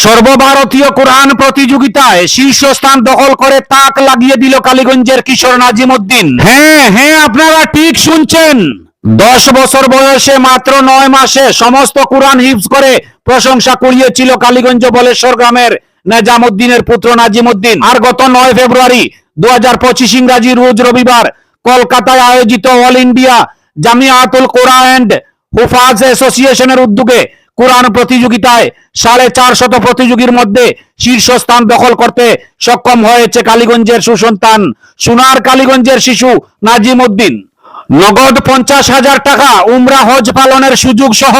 সর্বভারতীয় কোরআন প্রতিযোগিতায় শীর্ষস্থান দখল করে তাক লাগিয়ে দিল কালীগঞ্জের কিশোর নাজিমউদ্দিন। হ্যাঁ, আপনারা ঠিক শুনছেন। 10 বছর বয়সে মাত্র 9 মাসে সমস্ত কোরআন হিফজ করে প্রশংসা কুড়িয়েছিল কালীগঞ্জ বলেশ্বর গ্রামের নেজামউদ্দিনের পুত্র নাজিমউদ্দিন। আর গত 9 ফেব্রুয়ারি 2025 ইংরাজি রোজ রবিবার কলকাতায় আয়োজিত All India Jamiatul Quran and Huffaz অ্যাসোসিয়েশনের উদ্যোগে কোরআন প্রতিযোগিতায় 450 প্রতিযোগীর মধ্যে শীর্ষস্থান দখল করতে সক্ষম হয়েছে কালীগঞ্জের সুসন্তান সোনার কালীগঞ্জের শিশু নাজিমউদ্দিন। নগদ 50,000 টাকা, উমরা হজ পালনের সুযোগ সহ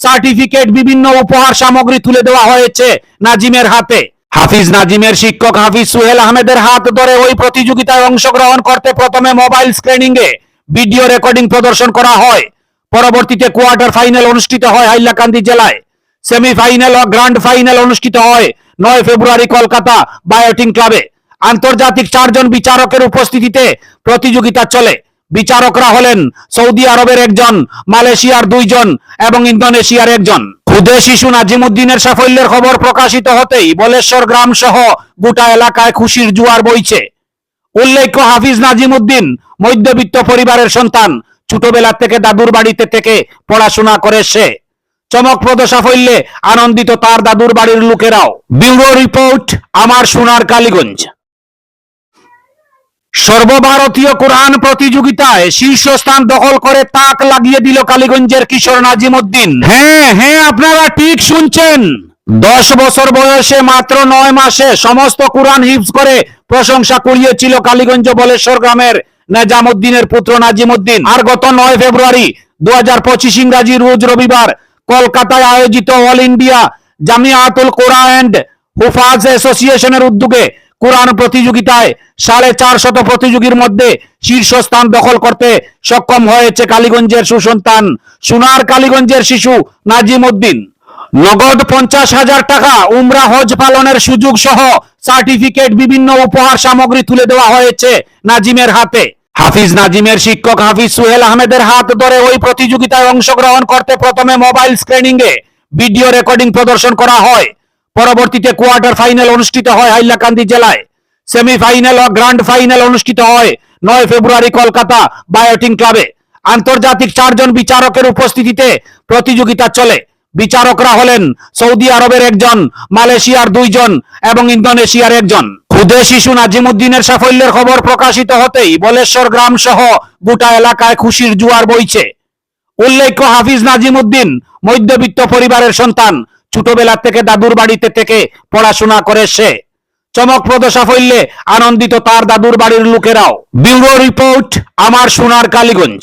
সার্টিফিকেট, বিভিন্ন উপহার সামগ্রী তুলে দেওয়া হয়েছে নাজিমের হাতে। হাফিজ নাজিমের শিক্ষক হাফিজ সুহেল আহমেদের হাত ধরে ওই প্রতিযোগিতায় অংশগ্রহণ করতে প্রথমে মোবাইল স্ক্রিনিংয়ে ভিডিও রেকর্ডিং প্রদর্শন করা হয়। পরবর্তীতে কোয়ার্টার ফাইনাল অনুষ্ঠিত হয় হাইলাকান্দি জেলায়। সেমিফাইনাল ও গ্র্যান্ড ফাইনাল অনুষ্ঠিত হয় 9 ফেব্রুয়ারি কলকাতা বায়োটিং ক্লাবে। আন্তর্জাতিক 4 জন বিচারকের উপস্থিতিতে প্রতিযোগিতা চলে। বিচারকরা হলেন সৌদি আরবের 1 জন, মালয়েশিয়ার 2 জন এবং ইন্দোনেশিয়ার 1 জন। খুদে শিশু নাজিমউদ্দিনের সাফল্যের খবর প্রকাশিত হতেই বলেশ্বর গ্রাম সহ গোটা এলাকায় খুশির জোয়ার বইছে। উল্লেখ্য, হাফিজ নাজিমউদ্দিন মধ্যবিত্ত পরিবারের সন্তান। ছোটবেলা থেকে দাদুর বাড়িতে থেকে পড়াশোনা করে সে। চমকপ্রদ সাফল্যে আনন্দিত তার দাদুর বাড়ির লোকেরাও। ব্যুরো রিপোর্ট, আমার সোনার কালীগঞ্জ। সর্বভারতীয় কোরআন প্রতিযোগিতায় শীর্ষস্থান দখল করে তাক লাগিয়ে দিল কালীগঞ্জের কিশোর নাজিমউদ্দিন। হ্যাঁ, আপনারা ঠিক শুনছেন। 10 বছর বয়সে মাত্র 9 মাসে সমস্ত কোরআন হিফজ করে প্রশংসা কুড়িয়েছিল কালীগঞ্জ বলেশ্বর গ্রামের নেজামউদ্দিনের পুত্র নাজিমউদ্দিন। আর গত 9 ফেব্রুয়ারি 2025 ইংরাজি রোজ রবিবার কলকাতায় আয়োজিত All India Jamiatul Quran and Huffaz অ্যাসোসিয়েশনের উদ্যোগে কোরআন প্রতিযোগিতায় 450 প্রতিযোগীর মধ্যে শীর্ষস্থান দখল করতে সক্ষম হয়েছে কালীগঞ্জের সুসন্তান সোনার কালীগঞ্জের শিশু নাজিমউদ্দিন। নগদ 50,000 টাকা, উমরা হজ পালনের সুযোগ সহ সার্টিফিকেট, বিভিন্ন উপহার সামগ্রী তুলে দেওয়া হয়েছে নাজিমের হাতে। হাফিজ নাজিমের শিক্ষক হাফিজ সুহেল আহমেদের হাত ধরে ওই প্রতিযোগিতায় অংশগ্রহণ করতে প্রথমে মোবাইল স্ক্রিনিংয়ে ভিডিও রেকর্ডিং প্রদর্শন করা হয়। পরবর্তীতে কোয়ার্টার ফাইনাল অনুষ্ঠিত হয় হাইলাকান্দি জেলায়। সেমিফাইনাল ও গ্র্যান্ড ফাইনাল অনুষ্ঠিত হয় 9 ফেব্রুয়ারি কলকাতা বায়োটিং ক্লাবে। আন্তর্জাতিক 4 জন বিচারকের উপস্থিতিতে প্রতিযোগিতা চলে। বিচারকরা হলেন সৌদি আরবের 1 জন, মালয়েশিয়ার 2 জন এবং ইন্দোনেশিয়ার 1 জন। খুদে শিশু নাজিমউদ্দিনের সাফল্যের খবর প্রকাশিত হতেই বলেশ্বর গ্রাম সহ গোটা এলাকায় খুশির জোয়ার বইছে। উল্লেখ্য, হাফিজ নাজিমউদ্দিন মধ্যবিত্ত পরিবারের সন্তান। ছোটবেলা থেকে দাদুর বাড়িতে থেকে পড়াশোনা করে সে। চমকপ্রদ সাফল্যে আনন্দিত তার দাদুর বাড়ির লোকেরাও। ব্যুরো রিপোর্ট, আমার সোনার কালীগঞ্জ।